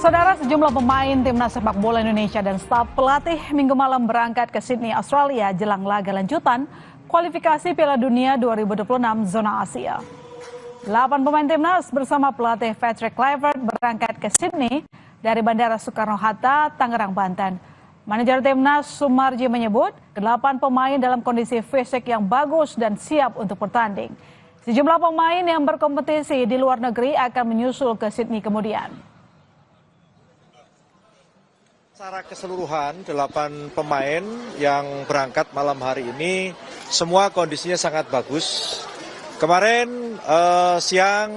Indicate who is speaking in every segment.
Speaker 1: Saudara, sejumlah pemain timnas sepak bola Indonesia dan staf pelatih minggu malam berangkat ke Sydney, Australia jelang laga lanjutan kualifikasi Piala Dunia 2026 zona Asia. 8 pemain timnas bersama pelatih Patrick Kluivert berangkat ke Sydney dari Bandara Soekarno-Hatta, Tangerang, Banten. Manajer timnas Sumarji menyebut 8 pemain dalam kondisi fisik yang bagus dan siap untuk bertanding. Sejumlah pemain yang berkompetisi di luar negeri akan menyusul ke Sydney kemudian.
Speaker 2: Secara keseluruhan 8 pemain yang berangkat malam hari ini semua kondisinya sangat bagus. Kemarin siang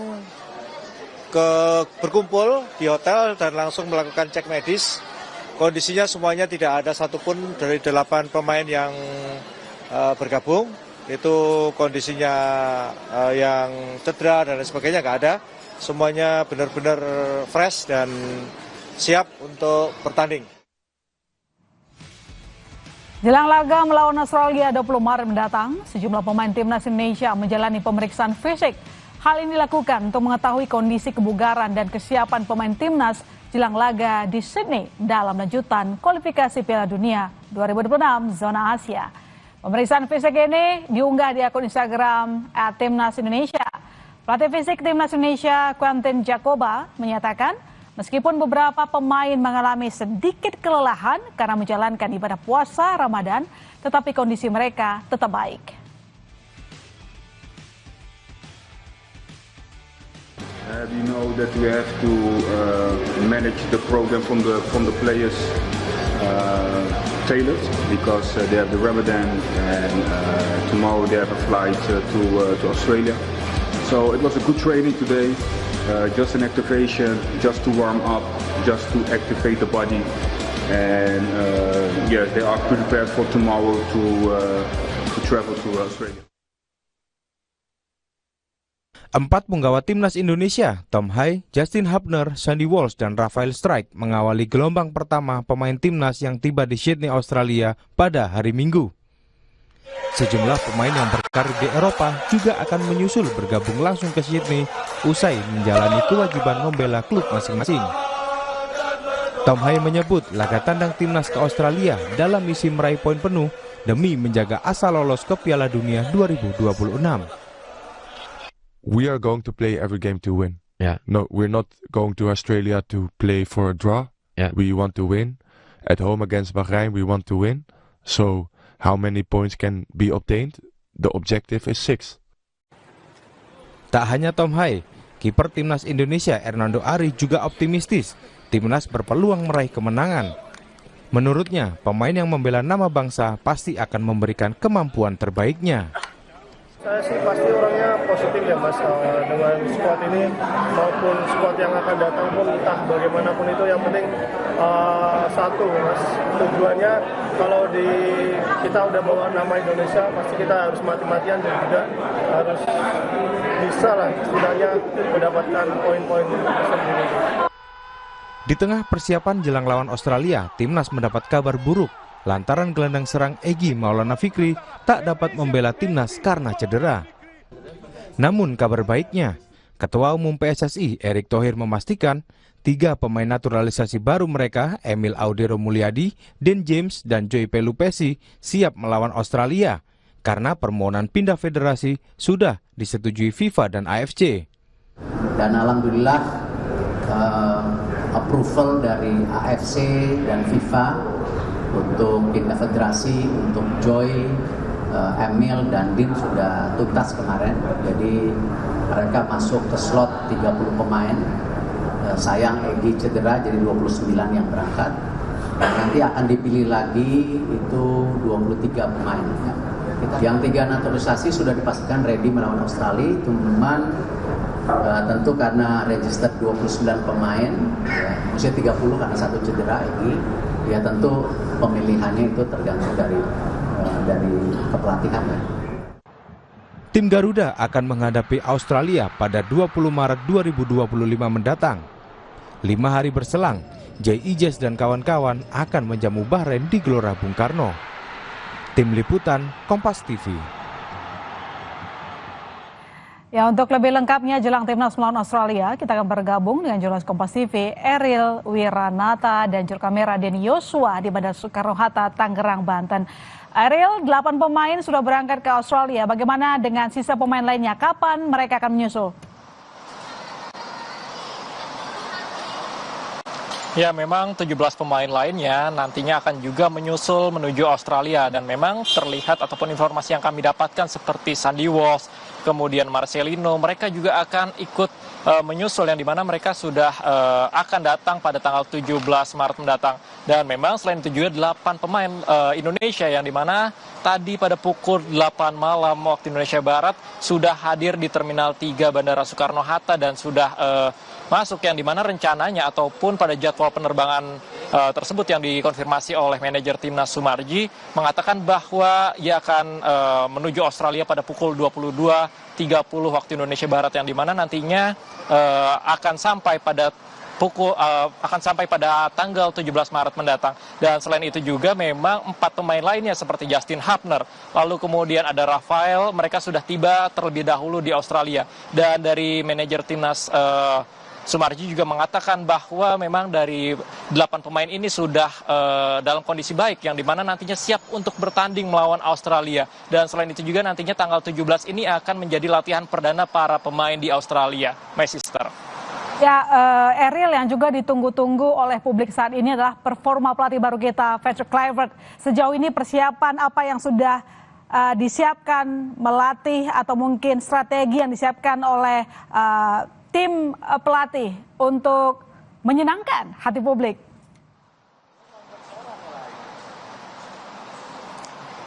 Speaker 2: berkumpul di hotel dan langsung melakukan cek medis. Kondisinya semuanya tidak ada satupun dari 8 pemain yang bergabung. Itu kondisinya yang cedera dan sebagainya nggak ada. Semuanya benar-benar fresh dan siap untuk bertanding.
Speaker 1: Jelang laga melawan Australia 20 Maret mendatang, sejumlah pemain timnas Indonesia menjalani pemeriksaan fisik. Hal ini dilakukan untuk mengetahui kondisi kebugaran dan kesiapan pemain timnas jelang laga di Sydney dalam lanjutan kualifikasi Piala Dunia 2026 zona Asia. Pemeriksaan fisik ini diunggah di akun Instagram @timnasindonesia. Pelatih fisik timnas Indonesia Quentin Jacoba menyatakan meskipun beberapa pemain mengalami sedikit kelelahan karena menjalankan ibadah puasa Ramadan, tetapi kondisi mereka tetap baik.
Speaker 3: We know that we have to manage the program from the players tailored because they have the Ramadan and tomorrow they have a flight to Australia. So it was a good training today. Just an activation, just to warm up, just to activate the body, and yes, they are prepared for tomorrow to travel to Australia.
Speaker 4: 4 penggawa timnas Indonesia, Tom Hai, Justin Hubner, Sandy Walsh, dan Rafael Strijk mengawali gelombang pertama pemain timnas yang tiba di Sydney, Australia pada hari Minggu. Sejumlah pemain yang berkarir di Eropa juga akan menyusul bergabung langsung ke Sydney usai menjalani kewajiban membela klub masing-masing. Tom Hai menyebut laga tandang timnas ke Australia dalam misi meraih poin penuh demi menjaga asa lolos ke Piala Dunia 2026.
Speaker 5: We are going to play every game to win.
Speaker 6: Yeah.
Speaker 5: No, we're not going to Australia to play for a draw.
Speaker 6: Yeah.
Speaker 5: We want to win. At home against Bahrain, we want to win. So how many points can be obtained? The objective is 6.
Speaker 4: Tak hanya Tom Hai, kiper timnas Indonesia Hernando Ari juga optimistis timnas berpeluang meraih kemenangan. Menurutnya, pemain yang membela nama bangsa pasti akan memberikan kemampuan terbaiknya.
Speaker 7: Saya sih pasti orangnya positif ya Mas, dengan squad ini maupun squad yang akan datang pun entah bagaimanapun itu yang penting satu Mas, tujuannya kalau kita udah bawa nama Indonesia pasti kita harus mati-matian dan juga harus bisa lah setidaknya mendapatkan poin-poin sendiri.
Speaker 4: Di tengah persiapan jelang lawan Australia, timnas mendapat kabar buruk lantaran gelandang serang Egy Maulana Fikri tak dapat membela timnas karena cedera. Namun kabar baiknya, Ketua Umum PSSI Erick Thohir memastikan 3 pemain naturalisasi baru mereka, Emil Audero Mulyadi, Dan James, dan Joy Pelupesi siap melawan Australia karena permohonan pindah federasi sudah disetujui FIFA dan AFC.
Speaker 8: Dan alhamdulillah approval dari AFC dan FIFA untuk pindah federasi, untuk Joy, Emil, dan Din sudah tuntas kemarin. Jadi mereka masuk ke slot 30 pemain. Sayang Egy cedera, jadi 29 yang berangkat. Dan nanti akan dipilih lagi itu 23 pemain. Yang 3 naturalisasi sudah dipastikan ready melawan Australia, cuman tentu karena register 29 pemain, usia 30 karena 1 cedera Egy. Ya tentu pemilihannya itu tergantung dari kepelatihan.
Speaker 4: Tim Garuda akan menghadapi Australia pada 20 Maret 2025 mendatang. 5 hari berselang, Jay Ijes dan kawan-kawan akan menjamu Bahrain di Gelora Bung Karno. Tim Liputan, Kompas TV.
Speaker 1: Ya, untuk lebih lengkapnya jelang timnas melawan Australia, kita akan bergabung dengan jurnalis Kompas TV Eril Wiranata dan juru kamera Denny Yosua di Bandara Soekarno-Hatta, Tangerang, Banten. Eril, 8 pemain sudah berangkat ke Australia. Bagaimana dengan sisa pemain lainnya? Kapan mereka akan menyusul?
Speaker 6: Ya, memang 17 pemain lainnya nantinya akan juga menyusul menuju Australia. Dan memang terlihat ataupun informasi yang kami dapatkan seperti Sandy Walsh, kemudian Marcelino, mereka juga akan ikut menyusul, yang dimana mereka sudah akan datang pada tanggal 17 Maret mendatang. Dan memang selain itu juga 8 pemain Indonesia, yang dimana tadi pada pukul 8 malam waktu Indonesia Barat sudah hadir di Terminal 3 Bandara Soekarno-Hatta dan sudah masuk, yang dimana rencananya ataupun pada jadwal penerbangan tersebut yang dikonfirmasi oleh manajer timnas Sumarji mengatakan bahwa ia akan menuju Australia pada pukul 22.30 waktu Indonesia Barat, yang dimana nantinya akan sampai pada tanggal 17 Maret mendatang. Dan selain itu juga memang 4 pemain lainnya seperti Justin Hubner, lalu kemudian ada Rafael, mereka sudah tiba terlebih dahulu di Australia. Dan dari manajer timnas Sumarji juga mengatakan bahwa memang dari 8 pemain ini sudah dalam kondisi baik, yang dimana nantinya siap untuk bertanding melawan Australia. Dan selain itu juga nantinya tanggal 17 ini akan menjadi latihan perdana para pemain di Australia. My sister.
Speaker 1: Ya, Eril, yang juga ditunggu-tunggu oleh publik saat ini adalah performa pelatih baru kita, Patrick Kluivert. Sejauh ini persiapan apa yang sudah disiapkan melatih atau mungkin strategi yang disiapkan oleh tim pelatih untuk menyenangkan hati publik?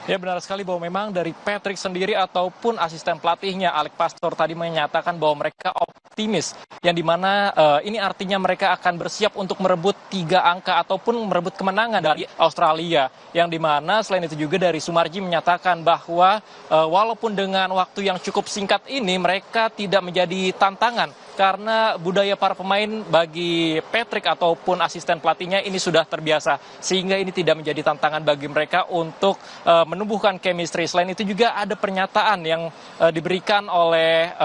Speaker 6: Ya, benar sekali bahwa memang dari Patrick sendiri ataupun asisten pelatihnya Alec Pastor tadi menyatakan bahwa mereka optimis, yang dimana ini artinya mereka akan bersiap untuk merebut 3 angka ataupun merebut kemenangan dari Australia, yang dimana selain itu juga dari Sumarji menyatakan bahwa walaupun dengan waktu yang cukup singkat ini mereka tidak menjadi tantangan, karena budaya para pemain bagi Patrick ataupun asisten pelatihnya ini sudah terbiasa, sehingga ini tidak menjadi tantangan bagi mereka untuk menumbuhkan chemistry. Selain itu juga ada pernyataan yang diberikan oleh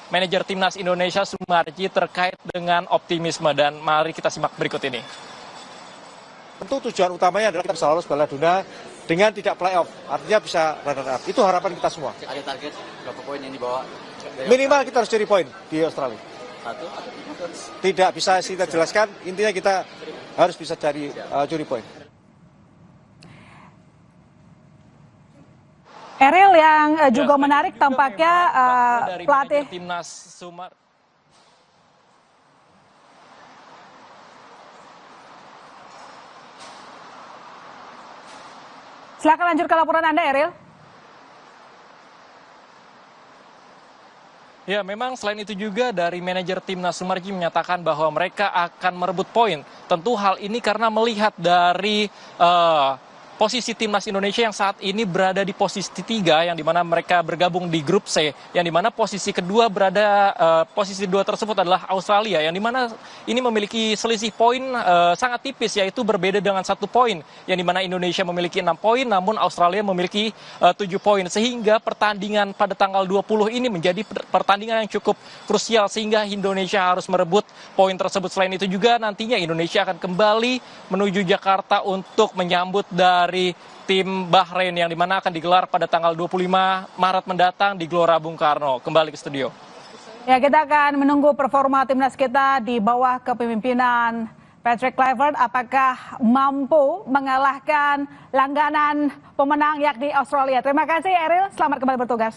Speaker 6: manajer timnas Indonesia Sumarji terkait dengan optimisme, dan mari kita simak berikut ini.
Speaker 2: Tentu tujuan utamanya adalah kita bisa lolos Piala Dunia dengan tidak playoff, artinya bisa runner up. Itu harapan kita semua.
Speaker 9: Ada target berapa poin yang dibawa?
Speaker 2: Minimal kita harus curi poin di Australia.
Speaker 9: 1 atau 3?
Speaker 2: Tidak bisa kita jelaskan, intinya kita harus bisa curi poin.
Speaker 1: Eril, yang juga menarik tampaknya pelatih
Speaker 6: timnas Sumar.
Speaker 1: Silakan lanjutkan laporan Anda, Eril.
Speaker 6: Ya, memang selain itu juga dari manajer timnas Sumarji menyatakan bahwa mereka akan merebut poin. Tentu hal ini karena melihat dari posisi timnas Indonesia yang saat ini berada di posisi 3, yang dimana mereka bergabung di grup C, yang dimana posisi kedua posisi 2 tersebut adalah Australia, yang dimana ini memiliki selisih poin sangat tipis, yaitu berbeda dengan 1 poin, yang dimana Indonesia memiliki 6 poin, namun Australia memiliki 7 poin, sehingga pertandingan pada tanggal 20 ini menjadi pertandingan yang cukup krusial, sehingga Indonesia harus merebut poin tersebut. Selain itu juga nantinya Indonesia akan kembali menuju Jakarta untuk menyambut dari tim Bahrain, yang dimana akan digelar pada tanggal 25 Maret mendatang di Gelora Bung Karno. Kembali ke studio.
Speaker 1: Ya, kita akan menunggu performa timnas kita di bawah kepemimpinan Patrick Kluivert, apakah mampu mengalahkan langganan pemenang yakni Australia. Terima kasih Eril, selamat kembali bertugas.